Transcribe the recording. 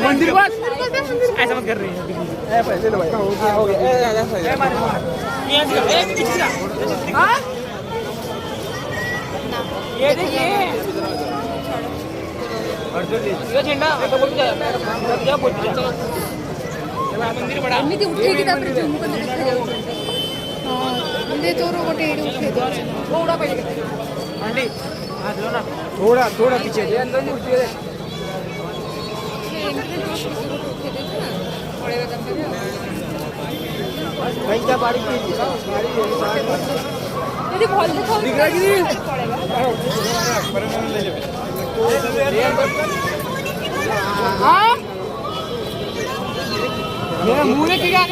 मंदिर बस ऐसा मत कर रही है पैसे लो भाई हो गया ये देखिए ये झंडा तो बोल क्या बोलते हैं मंदिर बड़ा एमिति उठेगी तापर तुमको देखा जाऊ हां ಮುಂದೆ ತೋರು गोटे एडी उठे थोड़ा पहले आंटी हाथ लो ना थोड़ा थोड़ा पीछे ये अंदर नहीं उठे भाई क्या बारी की यदि भल देखो दिख रहा कि नहीं हां मेरा मुंह ने क्या